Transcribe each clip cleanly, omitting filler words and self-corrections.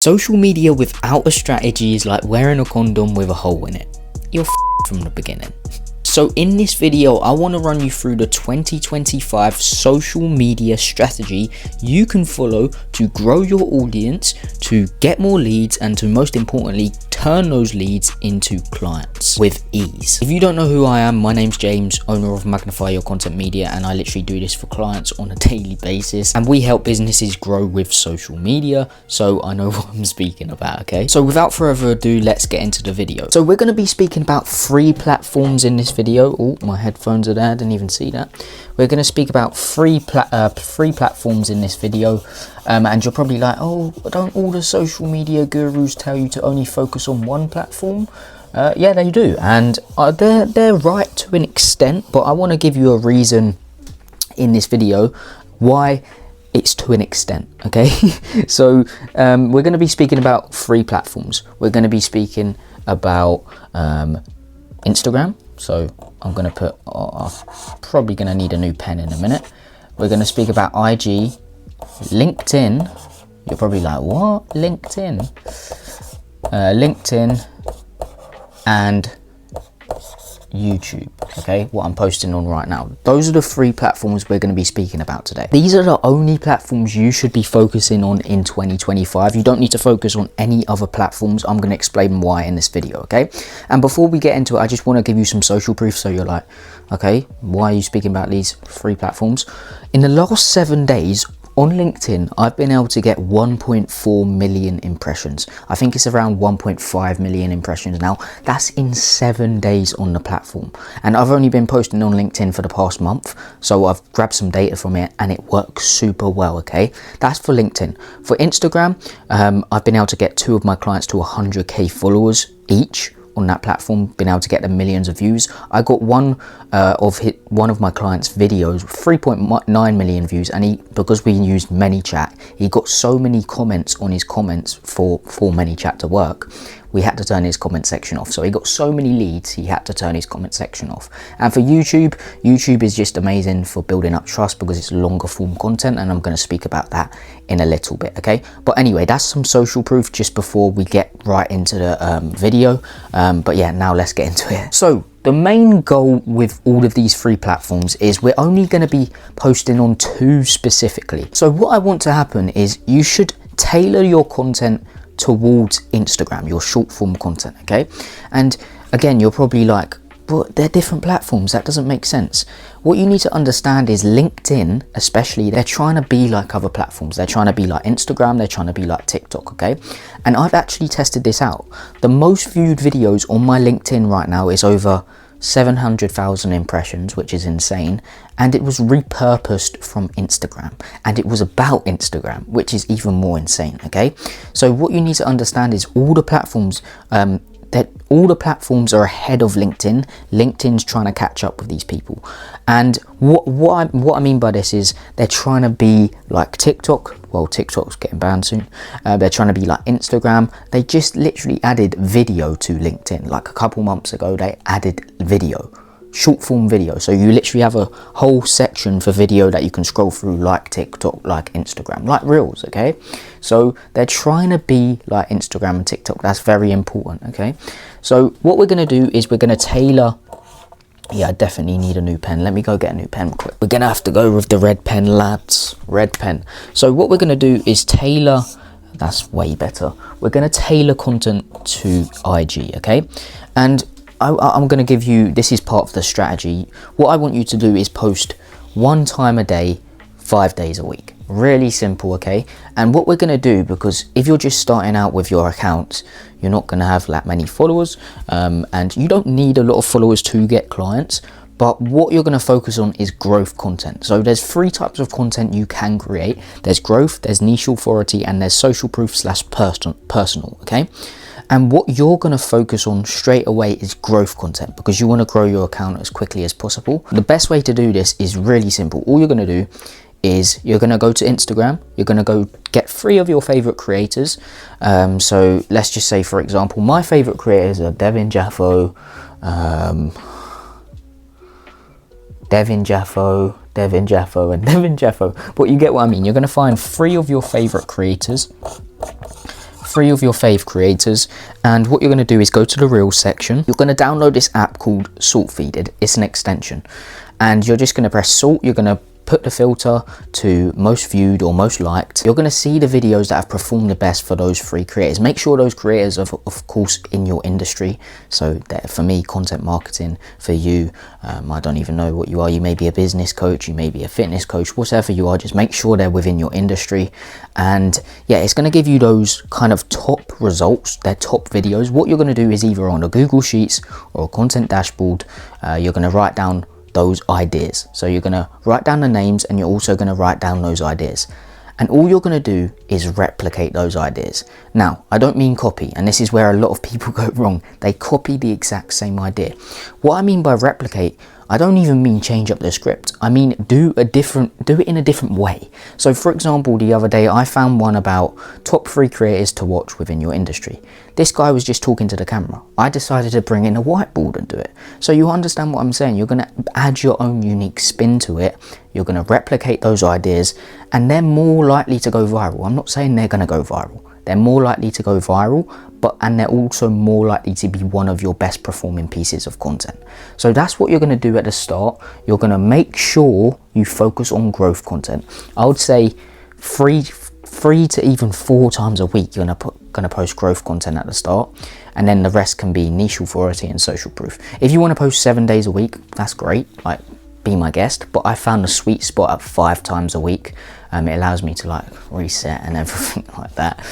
Social media without a strategy is like wearing a condom with a hole in it. You're from the beginning. So in this video, I want to run you through the 2025 social media strategy you can follow to grow your audience, to get more leads, and to most importantly, turn those leads into clients with ease. If you don't know who I am, my name's James, owner of Magnify Your Content Media, and I literally do this for clients on a daily basis. And we help businesses grow with social media, so I know what I'm speaking about, okay? So without further ado, let's get into the video. So we're going to be speaking about 3 platforms in this video. Oh, my headphones are there, I didn't even see that. We're going to speak about three platforms in this video, and you're probably like, oh, don't all the social media gurus tell you to only focus on one platform? Yeah, they do, and they're right to an extent, but I want to give you a reason in this video why it's to an extent, okay? So we're going to be speaking about 3 platforms. We're going to be speaking about Instagram. So I'm going to put, I'm probably going to need a new pen in a minute. We're going to speak about IG, LinkedIn. You're probably like, what? LinkedIn? LinkedIn and YouTube, okay, what I'm posting on right now. Those are the 3 platforms we're going to be speaking about today. These are the only platforms you should be focusing on in 2025. You don't need to focus on any other platforms. I'm going to explain why in this video, okay? And before we get into it, I just want to give you some social proof, so you're like, okay, why are you speaking about these 3 platforms? In the last 7 days on LinkedIn, I've been able to get 1.4 million impressions. I think it's around 1.5 million impressions now. That's in 7 days on the platform. And I've only been posting on LinkedIn for the past month, so I've grabbed some data from it and it works super well, okay? That's for LinkedIn. For Instagram, I've been able to get 2 of my clients to 100k followers each on that platform, been able to get them millions of views. I got one of my clients' videos, 3.9 million views, and because we used ManyChat, he got so many comments on his comments for ManyChat to work. We had to turn his comment section off. So he got so many leads, he had to turn his comment section off. And for YouTube, YouTube is just amazing for building up trust because it's longer form content, and I'm going to speak about that in a little bit, okay? But anyway, that's some social proof just before we get right into the video. But yeah, now let's get into it. So the main goal with all of these 3 platforms is we're only going to be posting on 2 specifically. So what I want to happen is you should tailor your content towards Instagram, your short form content, okay? And again, you're probably like, but they're different platforms, that doesn't make sense. What you need to understand is LinkedIn, especially, they're trying to be like other platforms. They're trying to be like Instagram, they're trying to be like TikTok, okay? And I've actually tested this out. The most viewed videos on my LinkedIn right now is over 700,000 impressions, which is insane, and it was repurposed from Instagram, and it was about Instagram, which is even more insane, okay? So what you need to understand is all the platforms are ahead of LinkedIn. LinkedIn's trying to catch up with these people, and what I mean by this is they're trying to be like TikTok. Well, TikTok's getting banned soon. They're trying to be like Instagram. They just literally added video to LinkedIn. Like a couple months ago, they added video, short form video. So you literally have a whole section for video that you can scroll through, like TikTok, like Instagram, like Reels, okay? So they're trying to be like Instagram and TikTok. That's very important, okay? So what we're going to do is we're going to tailor. Yeah, I definitely need a new pen. Let me go get a new pen quick. We're going to have to go with the red pen, lads. Red pen. So what we're going to do is tailor. That's way better. We're going to tailor content to IG, okay? And I'm going to give you, this is part of the strategy. What I want you to do is post 1 time a day, 5 days a week. Really simple, okay? And what we're going to do, because if you're just starting out with your account, you're not going to have that many followers, and you don't need a lot of followers to get clients. But what you're going to focus on is growth content. So there's 3 types of content you can create. There's growth, there's niche authority, and there's social proof / personal, okay? And what you're going to focus on straight away is growth content, because you want to grow your account as quickly as possible. The best way to do this is really simple. All you're going to do is you're going to go to Instagram. You're going to go get 3 of your favorite creators. So let's just say, for example, my favorite creators are Devin Jaffo, Devin Jaffo, and Devin Jaffo. But you get what I mean. You're going to find 3 of your favorite creators, 3 of your fave creators, and what you're going to do is go to the Reels section. You're going to download this app called Salt Feed. It's an extension, and you're just going to press salt. You're going to put the filter to most viewed or most liked. You're going to see the videos that have performed the best for those 3 creators. Make sure those creators are of course in your industry. So that for me, content marketing. For you, I don't even know what you are. You may be a business coach, you may be a fitness coach, whatever you are, just make sure they're within your industry. And yeah, it's going to give you those kind of top results, their top videos. What you're going to do is either on a Google Sheets or a content dashboard, you're going to write down those ideas. So you're going to write down the names, and you're also going to write down those ideas, and all you're going to do is replicate those ideas. Now, I don't mean copy, and this is where a lot of people go wrong. They copy the exact same idea. What I mean by replicate, I don't even mean change up the script. I mean do it in a different way. So for example, the other day I found one about top 3 creators to watch within your industry. This guy was just talking to the camera. I decided to bring in a whiteboard and do it. So you understand what I'm saying? You're going to add your own unique spin to it. You're going to replicate those ideas, and they're more likely to go viral. I'm not saying they're going to go viral. They're more likely to go viral, and they're also more likely to be one of your best performing pieces of content. So that's what you're going to do at the start. You're going to make sure you focus on growth content. I would say 3 to even 4 times a week you're going to post growth content at the start, and then the rest can be niche authority and social proof. If you want to post 7 days a week, that's great, like be my guest, but I found the sweet spot at 5 times a week. It allows me to like reset and everything like that.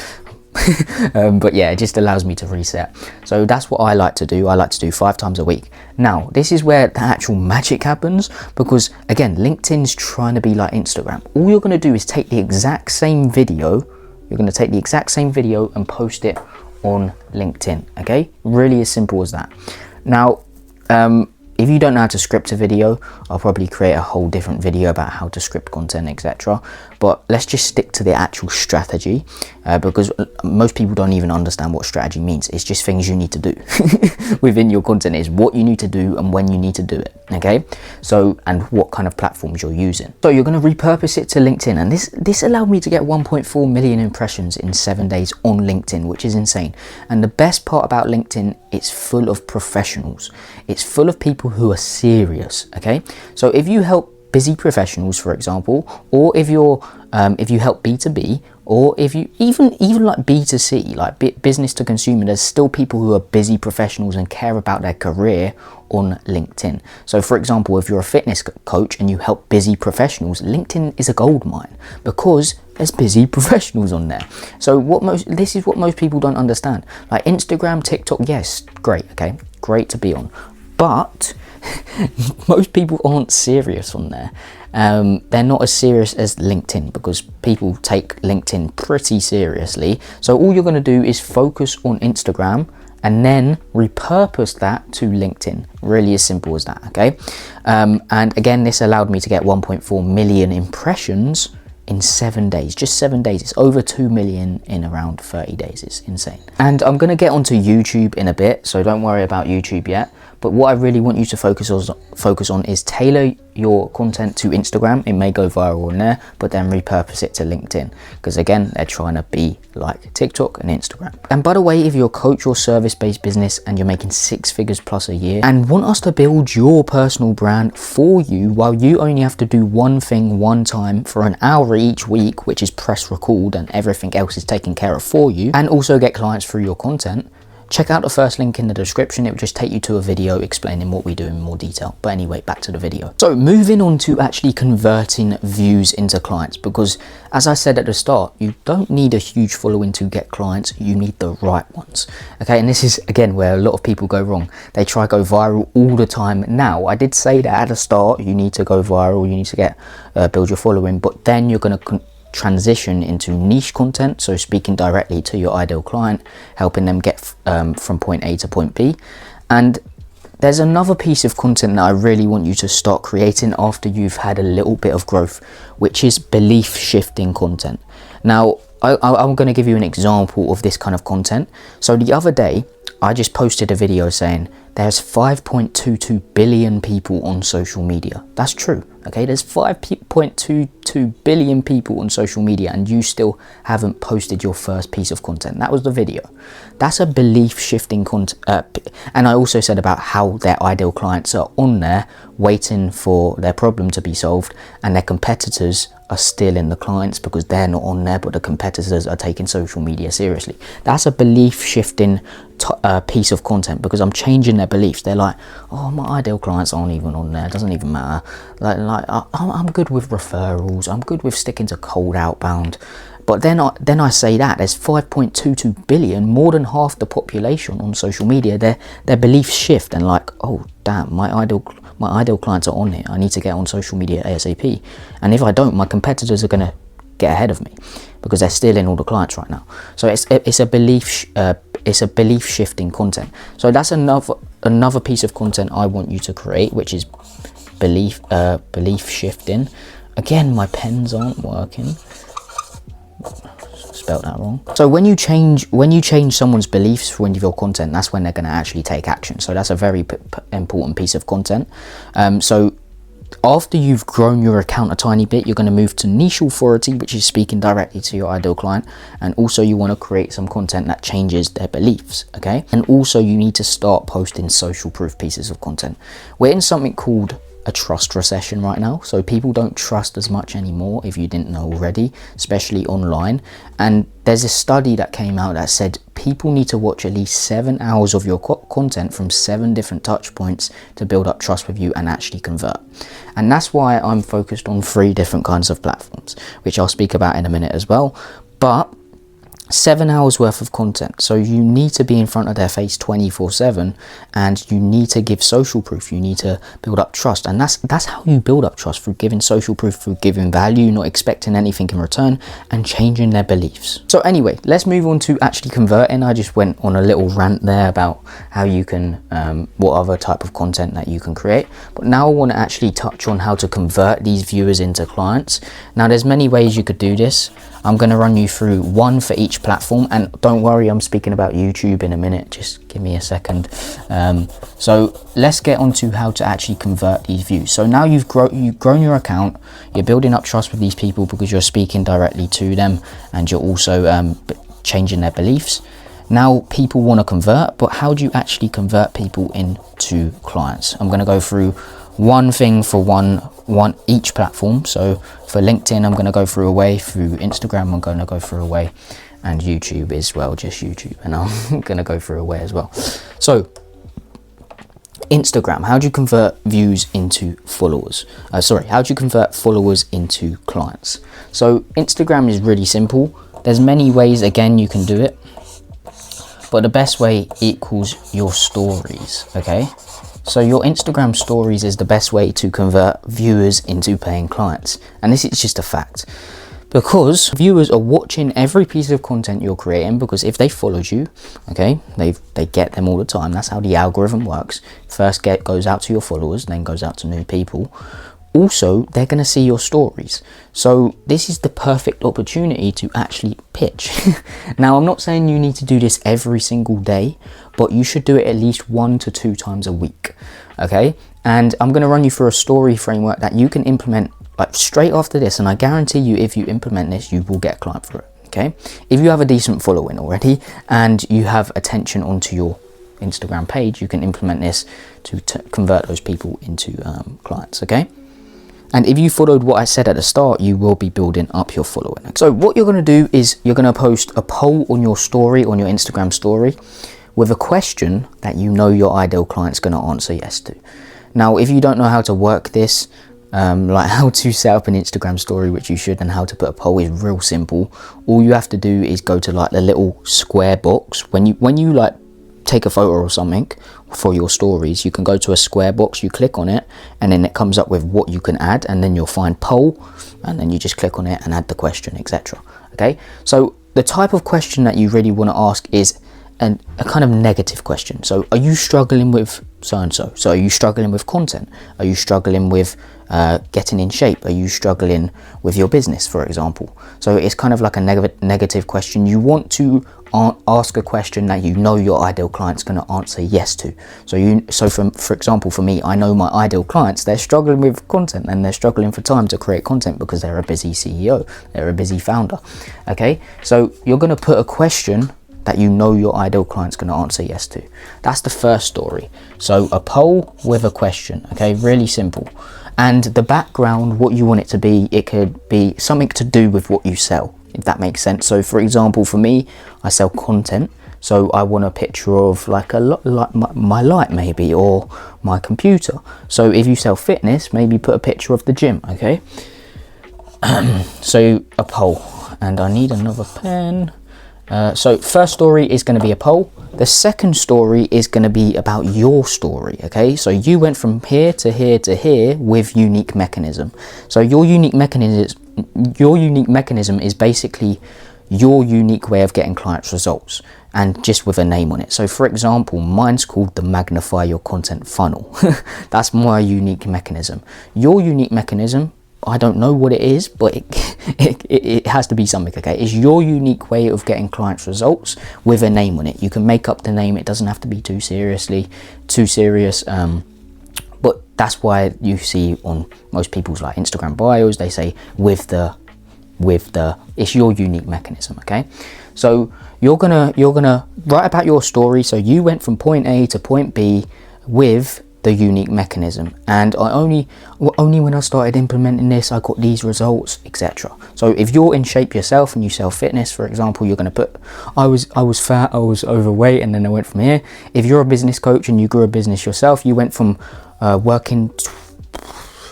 But yeah, it just allows me to reset. So that's what I like to do. I like to do 5 times a week. Now, this is where the actual magic happens, because again, LinkedIn's trying to be like Instagram. All you're going to do is take the exact same video. You're going to take the exact same video and post it on LinkedIn. Okay, really as simple as that. Now, if you don't know how to script a video, I'll probably create a whole different video about how to script content, etc. But let's just stick to the actual strategy, because most people don't even understand what strategy means. It's just things you need to do within your content. Is what you need to do and when you need to do it. Okay, so and what kind of platforms you're using. So you're going to repurpose it to LinkedIn, and this allowed me to get 1.4 million impressions in 7 days on LinkedIn, which is insane. And the best part about LinkedIn, it's full of professionals. It's full of people who are serious. Okay, so if you help busy professionals, for example, or if you help B2B, or if you even like B2C, like business to consumer, there's still people who are busy professionals and care about their career on LinkedIn. So for example, if you're a fitness coach and you help busy professionals, LinkedIn is a gold mine because there's busy professionals on there. So this is what most people don't understand. Like Instagram, TikTok, yes, great, okay, great to be on, but most people aren't serious on there. They're not as serious as LinkedIn, because people take LinkedIn pretty seriously. So all you're going to do is focus on Instagram and then repurpose that to LinkedIn. Really as simple as that, okay? And again, this allowed me to get 1.4 million impressions in 7 days. Just 7 days. It's over 2 million in around 30 days. It's insane. And I'm going to get onto YouTube in a bit, so don't worry about YouTube yet. But what I really want you to focus on is tailor your content to Instagram. It may go viral on there, but then repurpose it to LinkedIn, because again, they're trying to be like TikTok and Instagram. And by the way, if you're a coach or service-based business and you're making 6 figures plus a year and want us to build your personal brand for you, while you only have to do one thing one time for an hour each week, which is press record, and everything else is taken care of for you, and also get clients through your content, check out the first link in the description. It will just take you to a video explaining what we do in more detail. But anyway, back to the video. So moving on to actually converting views into clients, because as I said at the start, you don't need a huge following to get clients. You need the right ones. Okay, and this is again where a lot of people go wrong. They try to go viral all the time. Now, I did say that at the start, you need to go viral, you need to get build your following, but then you're going to transition into niche content, so speaking directly to your ideal client, helping them get from point A to point B. And there's another piece of content that I really want you to start creating after you've had a little bit of growth, which is belief shifting content. Now, I'm going to give you an example of this kind of content. So the other day I just posted a video saying there's 5.22 billion people on social media. That's true, okay? There's 5.22 billion people on social media and you still haven't posted your first piece of content. That was the video. That's a belief shifting content. And I also said about how their ideal clients are on there waiting for their problem to be solved, and their competitors are still in the clients because they're not on there, but the competitors are taking social media seriously. That's a belief shifting piece of content, because I'm changing their beliefs. They're like, oh, my ideal clients aren't even on there, it doesn't even matter. I'm good with referrals, I'm good with sticking to cold outbound. But then I say that there's 5.22 billion, more than half the population on social media. Their beliefs shift and like, oh damn, my ideal clients are on here, I need to get on social media ASAP. And if I don't, my competitors are gonna get ahead of me because they're stealing all the clients right now. So it's a belief shifting content. So that's another piece of content I want you to create, which is belief shifting. Again, my pens aren't working. Spelled that wrong. So when you change someone's beliefs with your content, that's when they're going to actually take action. So that's a very important piece of content. So after you've grown your account a tiny bit, you're going to move to niche authority, which is speaking directly to your ideal client. And also you want to create some content that changes their beliefs, okay? And also you need to start posting social proof pieces of content. We're in something called a trust recession right now, so people don't trust as much anymore, if you didn't know already, especially online. And there's a study that came out that said people need to watch at least 7 hours of your content from 7 different touch points to build up trust with you and actually convert. And that's why I'm focused on 3 different kinds of platforms, which I'll speak about in a minute as well. But 7 hours worth of content, so you need to be in front of their face 24/7, and you need to give social proof. You need to build up trust, and that's how you build up trust, through giving social proof, through giving value, not expecting anything in return, and changing their beliefs. So anyway, let's move on to actually converting. I just went on a little rant there about how you can what other type of content that you can create, but now I want to actually touch on how to convert these viewers into clients. Now there's many ways you could do this. I'm going to run you through one for each platform, and don't worry, I'm speaking about YouTube in a minute, just give me a second. So let's get on to how to actually convert these views. So now you've grown your account, you're building up trust with these people because you're speaking directly to them, and you're also changing their beliefs. Now people want to convert, but how do you actually convert people into clients? I'm going to go through one thing for one each platform. So for LinkedIn, I'm going to go through a way, through Instagram I'm going to go through a way, and YouTube as well, just YouTube, and I'm going to go through a way as well. So Instagram, how do you convert views into followers? How do you convert followers into clients? So Instagram is really simple. There's many ways, again, you can do it, but the best way equals your stories, okay? So your Instagram stories is the best way to convert viewers into paying clients. And this is just a fact, because viewers are watching every piece of content you're creating, because if they followed you, okay, they get them all the time. That's how the algorithm works. First goes out to your followers, then goes out to new people. Also, they're going to see your stories. So this is the perfect opportunity to actually pitch. Now, I'm not saying you need to do this every single day, but you should do it at least 1 to 2 times a week. Okay. And I'm going to run you through a story framework that you can implement like straight after this. And I guarantee you, if you implement this, you will get a client for it. Okay. If you have a decent following already and you have attention onto your Instagram page, you can implement this to convert those people into clients. Okay. And if you followed what I said at the start, you will be building up your following. So what you're going to do is you're going to post a poll on your story, on your Instagram story, with a question that you know your ideal client's going to answer yes to. Now, if you don't know how to work this, like how to set up an Instagram story, which you should, and how to put a poll is real simple. All you have to do is go to like the little square box. When you like take a photo or something for your stories, you can go to a square box, you click on it, and then it comes up with what you can add, and then you'll find poll, and then you just click on it and add the question, etc. Okay, so the type of question that you really want to ask is a kind of negative question. So are you struggling with so-and-so? So are you struggling with content? Are you struggling with getting in shape? Are you struggling with your business, for example? So it's kind of like a negative question. You want to ask a question that you know your ideal client's going to answer yes to. So for example, for me, I know my ideal clients, they're struggling with content and they're struggling for time to create content because they're a busy CEO, they're a busy founder. Okay, so you're going to put a question that you know your ideal client's going to answer yes to. That's the first story. So a poll with a question. Okay, really simple. And the background, what you want it to be, it could be something to do with what you sell, if that makes sense. So for example, for me, I sell content, so I want a picture of like my light maybe, or my computer. So if you sell fitness, maybe put a picture of the gym. Okay, so a poll, and I need another pen. So first story is going to be a poll. The second story is going to be about your story. Okay, so you went from here to here to here with unique mechanism. So your unique mechanism is basically your unique way of getting clients results, and just with a name on it. So for example, mine's called the magnify your content funnel. That's my unique mechanism. Your unique mechanism, I don't know what it is, but it has to be something. Okay, it's your unique way of getting clients results with a name on it. You can make up the name, it doesn't have to be too serious, but that's why you see on most people's like Instagram bios, they say with the it's your unique mechanism. Okay, so you're gonna write about your story. So you went from point A to point B with the unique mechanism, and only when I started implementing this, I got these results, etc. So if you're in shape yourself and you sell fitness, for example, you're going to put I was fat, I was overweight, and then I went from here. If you're a business coach and you grew a business yourself, you went from working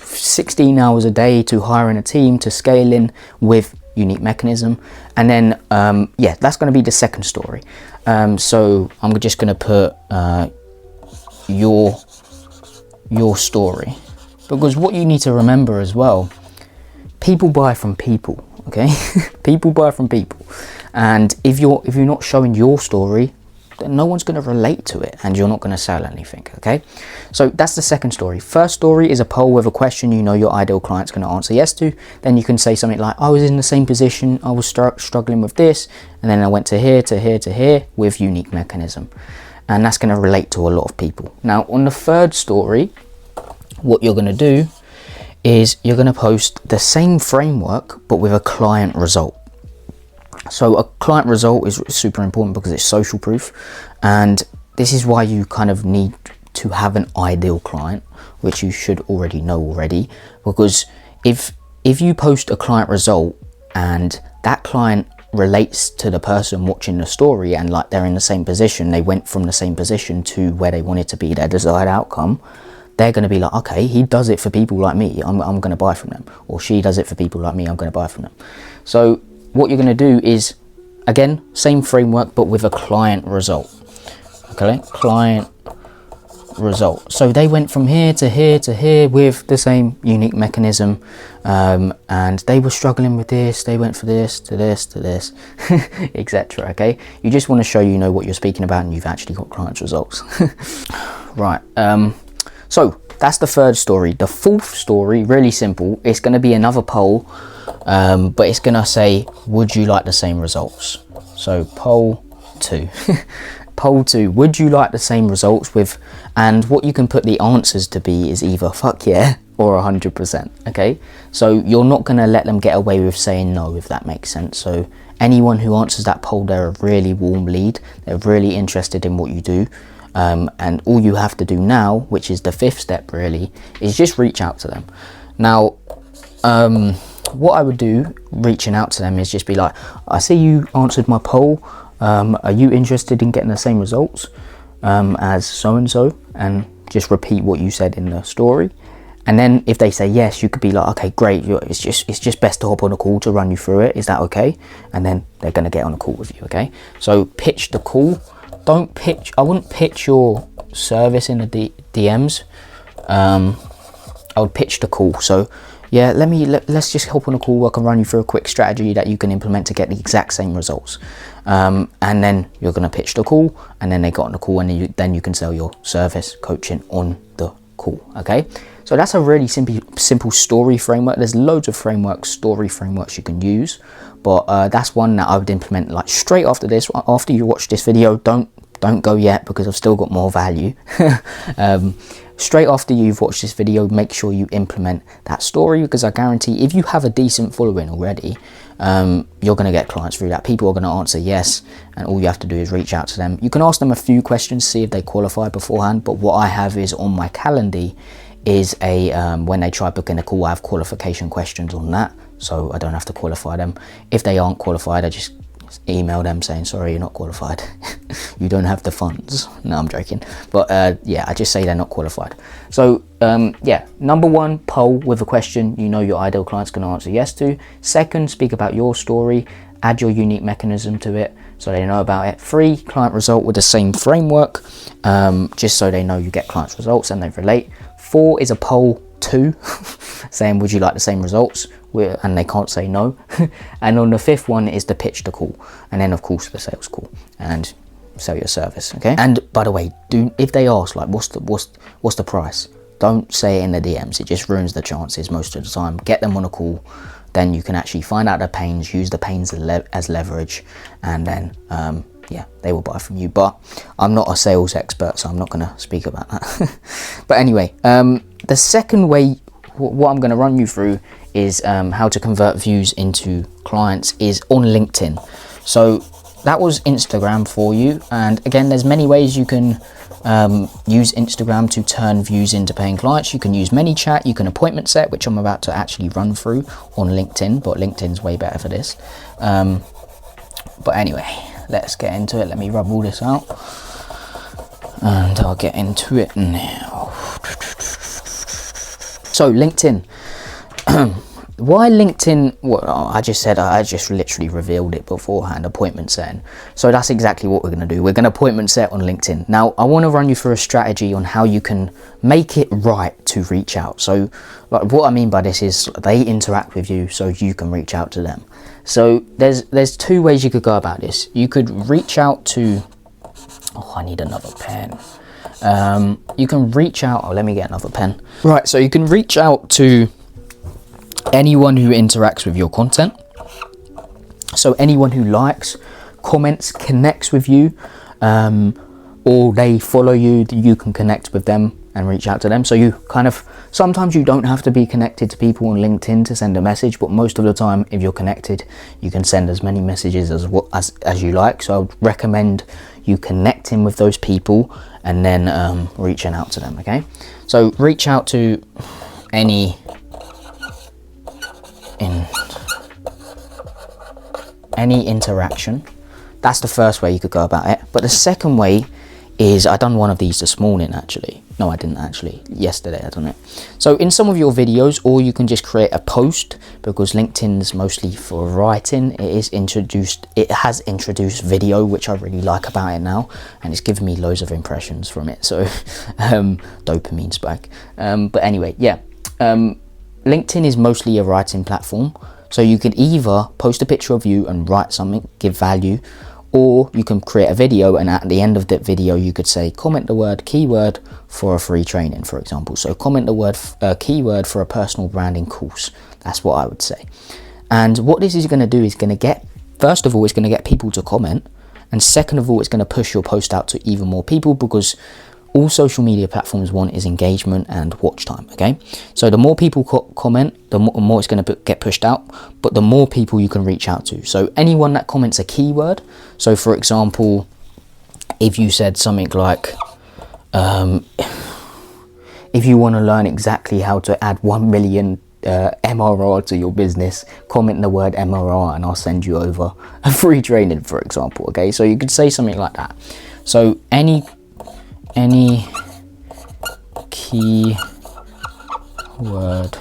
16 hours a day to hiring a team to scaling with unique mechanism. And then yeah, that's going to be the second story. So I'm just going to put your story, because what you need to remember as well, people buy from people. Okay, people buy from people, and if you're not showing your story, then no one's going to relate to it, and you're not going to sell anything. Okay, so that's the second story. First story is a poll with a question you know your ideal client's going to answer yes to. Then you can say something like, I was in the same position, I was struggling with this, and then I went to here to here to here with unique mechanism. And that's going to relate to a lot of people. Now on the third story, what you're going to do is you're going to post the same framework but with a client result. So a client result is super important because it's social proof, and this is why you kind of need to have an ideal client, which you should already know already, because if you post a client result and that client relates to the person watching the story, and like they're in the same position, they went from the same position to where they wanted to be, their desired outcome, they're going to be like, okay, he does it for people like me, I'm going to buy from them, or she does it for people like me, I'm going to buy from them. So what you're going to do is, again, same framework but with a client result. Okay, client result. So they went from here to here to here with the same unique mechanism, and they were struggling with this, they went for this to this to this, etc. Okay, you just want to show you know what you're speaking about and you've actually got clients results. Right, so that's the third story. The fourth story, really simple, it's going to be another poll, but it's going to say, would you like the same results? So poll 2. Poll 2, would you like the same results with, and what you can put the answers to be is either fuck yeah or 100%. Okay, so you're not going to let them get away with saying no, if that makes sense. So anyone who answers that poll, they're a really warm lead, they're really interested in what you do, and all you have to do now, which is the fifth step really, is just reach out to them. Now what I would do reaching out to them is just be like, I see you answered my poll, are you interested in getting the same results as so-and-so, and just repeat what you said in the story. And then if they say yes, you could be like, okay, great, it's just best to hop on a call to run you through it, is that okay? And then they're going to get on a call with you. Okay, so pitch the call. Don't pitch, I wouldn't pitch your service in the DMs. I would pitch the call. So yeah, let's just hop on a call, I can run you through a quick strategy that you can implement to get the exact same results. And then you're going to pitch the call, and then they got on the call, and then you can sell your service coaching on the call. Okay, So that's a really simple story framework. There's loads of story frameworks you can use, but that's one that I would implement like straight after this. After you watch this video, don't go yet, because I've still got more value. Straight after you've watched this video, make sure you implement that story, because I guarantee if you have a decent following already, you're going to get clients through that. People are going to answer yes, and all you have to do is reach out to them. You can ask them a few questions, see if they qualify beforehand, but what I have is on my calendar is a when they try booking a call, I have qualification questions on that, so I don't have to qualify them. If they aren't qualified, I just email them saying, sorry, you're not qualified. You don't have the funds. No, I'm joking, but yeah, I just say they're not qualified. So yeah, number one, poll with a question you know your ideal client's going to answer yes to. Second, speak about your story, add your unique mechanism to it so they know about it. 3, client result with the same framework, just so they know you get clients results and they relate. 4 is a poll 2 saying would you like the same results, and they can't say no. And on the 5th one is the pitch to call, and then of course the sales call and sell your service. Okay, and by the way, if they ask like what's the price, don't say it in the DMs. It just ruins the chances most of the time. Get them on a call, then you can actually find out their pains, use the pains as leverage, and then yeah, they will buy from you. But I'm not a sales expert, so I'm not going to speak about that. But anyway, the second way, what I'm going to run you through is how to convert views into clients is on LinkedIn. So that was Instagram for you, and again, there's many ways you can use Instagram to turn views into paying clients. You can use ManyChat, you can appointment set, which I'm about to actually run through on LinkedIn, but LinkedIn's way better for this. But anyway, let's get into it. Let me rub all this out and I'll get into it now. So LinkedIn. Why LinkedIn? Well, I just literally revealed it beforehand, appointment setting. So that's exactly what we're going to do. We're going to appointment set on LinkedIn. Now, I want to run you through a strategy on how you can make it right to reach out. So like, what I mean by this is they interact with you so you can reach out to them. So there's 2 ways you could go about this. You could reach out to, oh, I need another pen. You can reach out, oh, let me get another pen. Right, so you can reach out to anyone who interacts with your content. So anyone who likes, comments, connects with you, or they follow you, you can connect with them and reach out to them. So you kind of, sometimes you don't have to be connected to people on LinkedIn to send a message, but most of the time if you're connected, you can send as many messages as you like. So I would recommend you connecting with those people and then reaching out to them. Okay, so reach out to any interaction. That's the first way you could go about it. But the second way is, I done one of these this morning actually. No, I didn't actually. Yesterday I done it. So in some of your videos, or you can just create a post, because LinkedIn's mostly for writing. It has introduced video, which I really like about it now, and it's given me loads of impressions from it. So dopamine spike. But anyway, yeah. LinkedIn is mostly a writing platform. So you could either post a picture of you and write something, give value, or you can create a video, and at the end of that video you could say comment the word keyword for a free training, for example. So comment the word keyword for a personal branding course. That's what I would say. And what this is going to do is going to get, first of all, it's going to get people to comment, and second of all, it's going to push your post out to even more people, because all social media platforms want is engagement and watch time. Okay, so the more people comment, the more it's going to get pushed out, but the more people you can reach out to. So anyone that comments a keyword, so for example, if you said something like if you want to learn exactly how to add 1 million MRR to your business, comment the word MRR and I'll send you over a free training, for example. Okay, so you could say something like that. So any key word.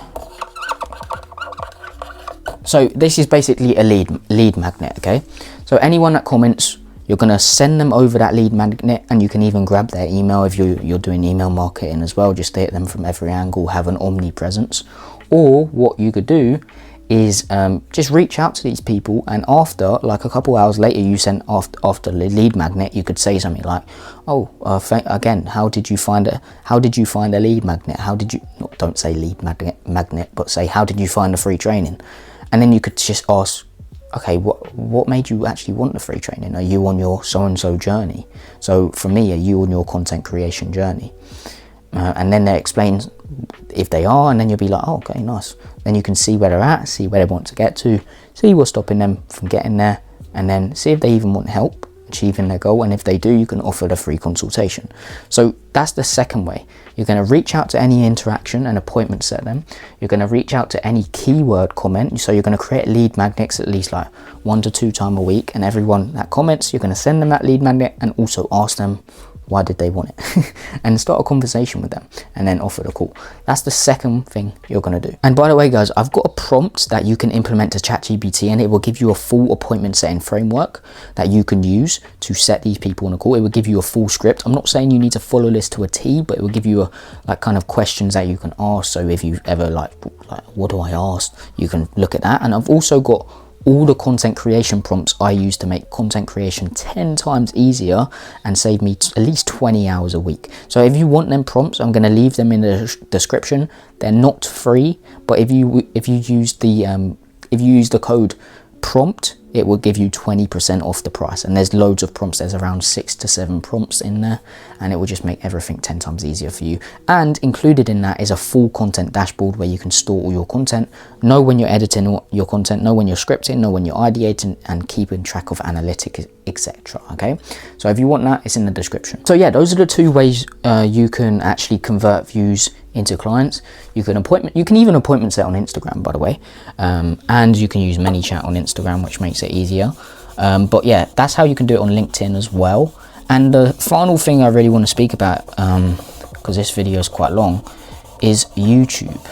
So this is basically a lead magnet. Okay, so anyone that comments, you're going to send them over that lead magnet, and you can even grab their email if you're doing email marketing as well. Just stay at them from every angle, have an omnipresence. Or what you could do is just reach out to these people, and after like a couple hours later, you send after the lead magnet, you could say something like, oh, again, how did you find a lead magnet? How did you, don't say lead magnet, but say, how did you find the free training? And then you could just ask, okay, what made you actually want the free training? Are you on your so-and-so journey? So for me, are you on your content creation journey? And then they explain if they are, and then you'll be like, oh, okay, nice. Then you can see where they're at, see where they want to get to, see what's stopping them from getting there, and then see if they even want help achieving their goal. And if they do, you can offer the free consultation. So that's the second way. You're going to reach out to any interaction and appointment set them. You're going to reach out to any keyword comment. So you're going to create lead magnets at least like 1 to 2 times a week, and everyone that comments, you're going to send them that lead magnet and also ask them why did they want it and start a conversation with them, and then offer the call. That's the second thing you're going to do. And by the way, guys, I've got a prompt that you can implement to ChatGPT, and it will give you a full appointment setting framework that you can use to set these people on a call. It will give you a full script. I'm not saying you need to follow this to a T, but it will give you a like kind of questions that you can ask. So if you've ever like what do I ask, you can look at that. And I've also got all the content creation prompts I use to make content creation 10 times easier and save me at least 20 hours a week. So if you want them prompts, I'm going to leave them in the description. They're not free, but if you use the code prompt, it will give you 20% off the price. And there's loads of prompts. There's around 6 to 7 prompts in there, and it will just make everything 10 times easier for you. And included in that is a full content dashboard where you can store all your content, know when you're editing your content, know when you're scripting, know when you're ideating, and keeping track of analytics, etc. Okay, so if you want that, it's in the description. So yeah, those are the 2 ways you can actually convert views into clients. You can even appointment set on Instagram, by the way, and you can use ManyChat on Instagram, which makes it easier. But yeah, that's how you can do it on LinkedIn as well. And the final thing I really want to speak about, because this video is quite long, is YouTube.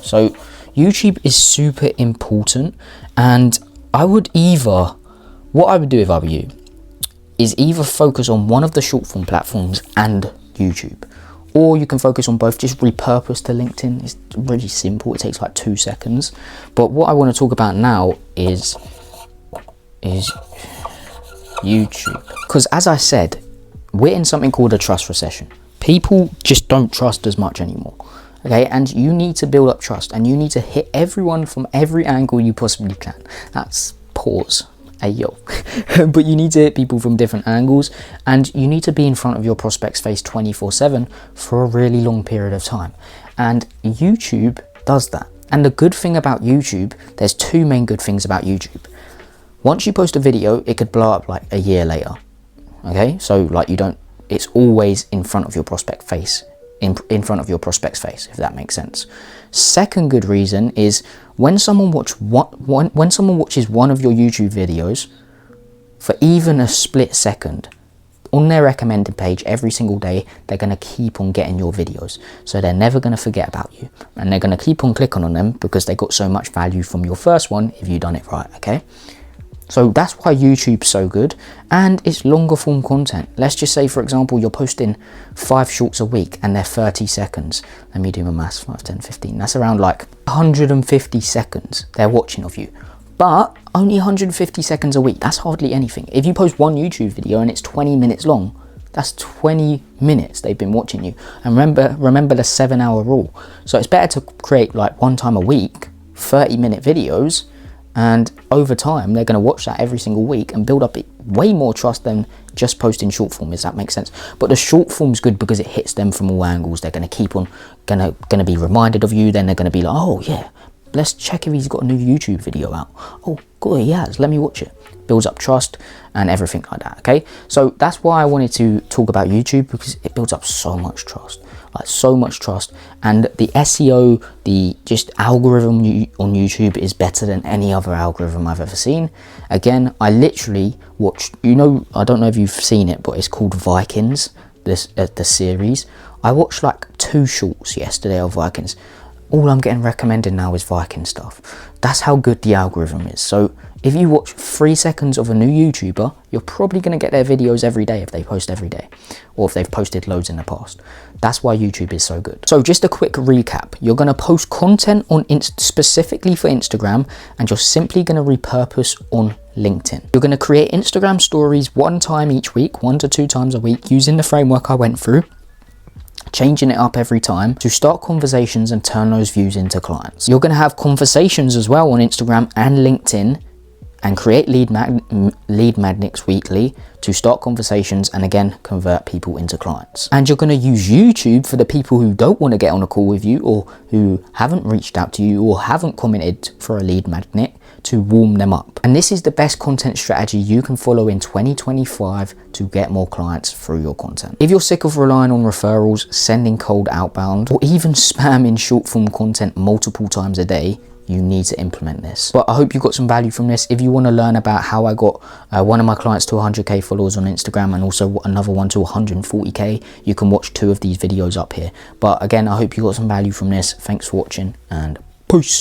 So YouTube is super important, and what I would do if I were you is either focus on one of the short form platforms and YouTube, or you can focus on both. Just repurpose to LinkedIn. It's really simple. It takes like 2 seconds. But what I want to talk about now is YouTube. Because as I said, we're in something called a trust recession. People just don't trust as much anymore. Okay, and you need to build up trust, and you need to hit everyone from every angle you possibly can. That's pause. Ayo. But you need to hit people from different angles, and you need to be in front of your prospect's face 24/7 for a really long period of time. And YouTube does that. And the good thing about YouTube, there's 2 main good things about YouTube. Once you post a video, it could blow up like a year later. Okay, so like it's always in front of your prospect face, in front of your prospect's face, if that makes sense. Second good reason is when someone watches one of your YouTube videos for even a split second, on their recommended page every single day, they're going to keep on getting your videos. So they're never going to forget about you, and they're going to keep on clicking on them because they got so much value from your first one if you done it right. Okay, so that's why YouTube's so good, and it's longer form content. Let's just say, for example, you're posting 5 shorts a week and they're 30 seconds. Let me do my maths. 5, 10, 15. That's around like 150 seconds they're watching of you. But only 150 seconds a week, that's hardly anything. If you post one YouTube video and it's 20 minutes long, that's 20 minutes they've been watching you. And remember the 7-hour rule. So it's better to create like 1 time a week, 30-minute videos, and over time they're going to watch that every single week and build up way more trust than just posting short form, if that makes sense. But the short form's good because it hits them from all angles. They're going to keep on going to be reminded of you. Then they're going to be like, oh yeah, let's check if he's got a new YouTube video out. Oh good, he has, let me watch it. Builds up trust and everything like that. Okay, so that's why I wanted to talk about YouTube, because it builds up so much trust, like so much trust. And the SEO, the just algorithm on YouTube is better than any other algorithm I've ever seen. Again, I literally watched, I don't know if you've seen it, but it's called Vikings, the series. I watched like 2 shorts yesterday of Vikings. All I'm getting recommended now is Viking stuff. That's how good the algorithm is. So If you watch 3 seconds of a new YouTuber, you're probably going to get their videos every day if they post every day, or if they've posted loads in the past. That's why YouTube is so good. So just a quick recap. You're going to post content on specifically for Instagram, and you're simply going to repurpose on LinkedIn. You're going to create Instagram stories 1 time each week, 1 to 2 times a week, using the framework I went through, changing it up every time to start conversations and turn those views into clients. You're going to have conversations as well on Instagram and LinkedIn, and create lead magnets weekly to start conversations and again convert people into clients. And you're going to use YouTube for the people who don't want to get on a call with you, or who haven't reached out to you, or haven't commented for a lead magnet, to warm them up. And this is the best content strategy you can follow in 2025 to get more clients through your content. If you're sick of relying on referrals, sending cold outbound, or even spamming short form content multiple times a day, you need to implement this. But I hope you got some value from this. If you want to learn about how I got one of my clients to 100k followers on Instagram, and also another one to 140k, you can watch 2 of these videos up here. But again, I hope you got some value from this. Thanks for watching, and peace.